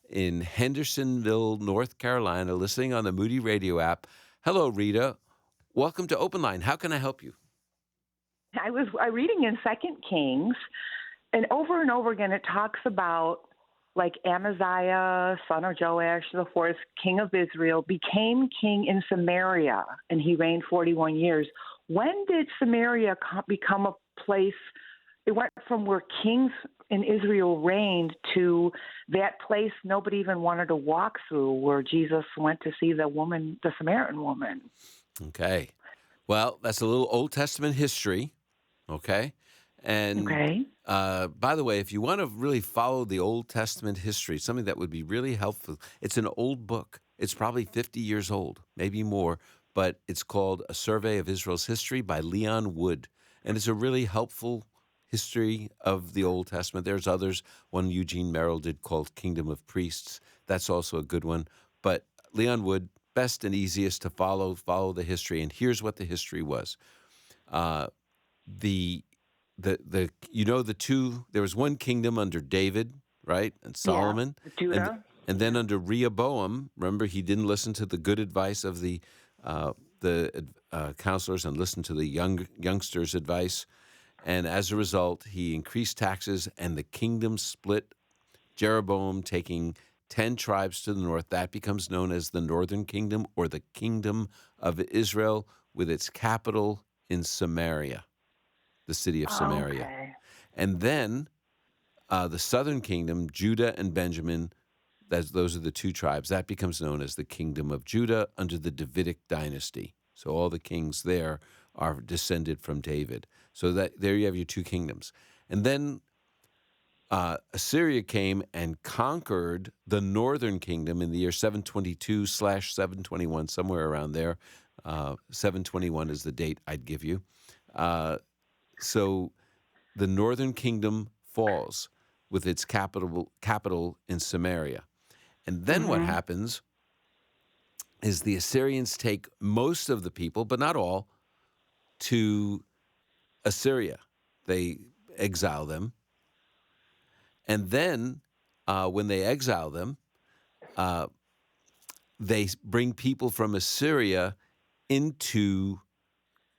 in Hendersonville, North Carolina, listening on the Moody Radio app. Hello, Rita. Welcome to Open Line. How can I help you? I was reading in Second Kings, and over again it talks about like Amaziah, son of Joash the fourth, king of Israel, became king in Samaria, and he reigned 41 years. When did Samaria become a place? It went from where kings in Israel reigned to that place nobody even wanted to walk through, where Jesus went to see the Samaritan woman. Okay. Well, that's a little Old Testament history, okay? And Okay. by the way, if you want to really follow the Old Testament history, something that would be really helpful, it's an old book. It's probably 50 years old, maybe more, but it's called A Survey of Israel's History by Leon Wood. And it's a really helpful history of the Old Testament. There's others. One Eugene Merrill did called Kingdom of Priests. That's also a good one. But Leon Wood, best and easiest to follow the history. And here's what the history was. The there was one kingdom under David, right, and Solomon, yeah, Judah, and then under Rehoboam. Remember, he didn't listen to the good advice of the counselors and listened to the youngsters' advice, and as a result, he increased taxes, and the kingdom split. Jeroboam taking 10 tribes to the north. That becomes known as the Northern Kingdom, or the Kingdom of Israel, with its capital in Samaria, the city of Samaria. Okay. And then the Southern Kingdom, Judah and Benjamin, those are the two tribes. That becomes known as the Kingdom of Judah under the Davidic dynasty. So all the kings there are descended from David. So there you have your two kingdoms. And then Assyria came and conquered the Northern Kingdom in the year 722/721, somewhere around there. 721 is the date I'd give you. So the Northern Kingdom falls with its capital in Samaria. And then what happens is the Assyrians take most of the people, but not all, to Assyria. They exile them. And then when they exile them, they bring people from Assyria into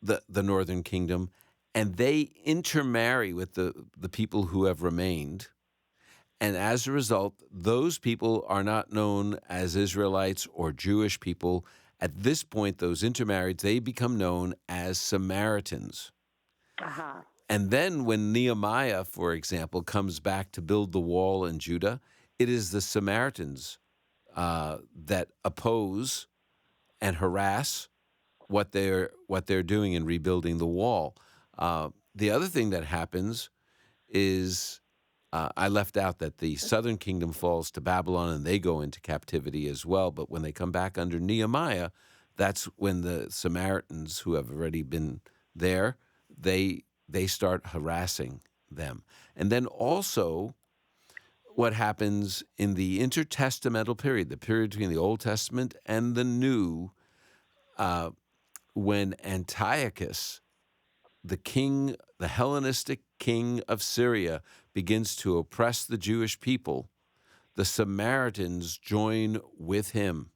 the Northern Kingdom, and they intermarry with the people who have remained. And as a result, those people are not known as Israelites or Jewish people. At this point, those intermarried, they become known as Samaritans. Uh-huh. And then when Nehemiah, for example, comes back to build the wall in Judah, it is the Samaritans that oppose and harass what they're doing in rebuilding the wall. The other thing that happens is I left out that the Southern Kingdom falls to Babylon and they go into captivity as well. But when they come back under Nehemiah, that's when the Samaritans, who have already been there, they start harassing them. And then also what happens in the intertestamental period, the period between the Old Testament and the New, when Antiochus, the Hellenistic king of Syria, begins to oppress the Jewish people, the Samaritans join with him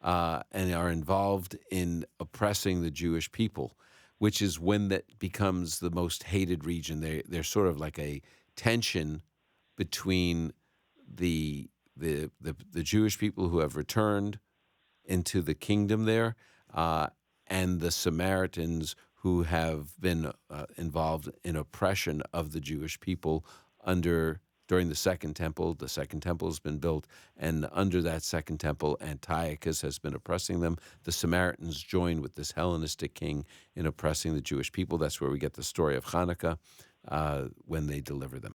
and are involved in oppressing the Jewish people, which is when that becomes the most hated region. They're sort of like a tension between the Jewish people who have returned into the kingdom there and the Samaritans who have been involved in oppression of the Jewish people during the Second Temple. The Second Temple has been built, and under that Second Temple, Antiochus has been oppressing them. The Samaritans join with this Hellenistic king in oppressing the Jewish people. That's where we get the story of Hanukkah when they deliver them.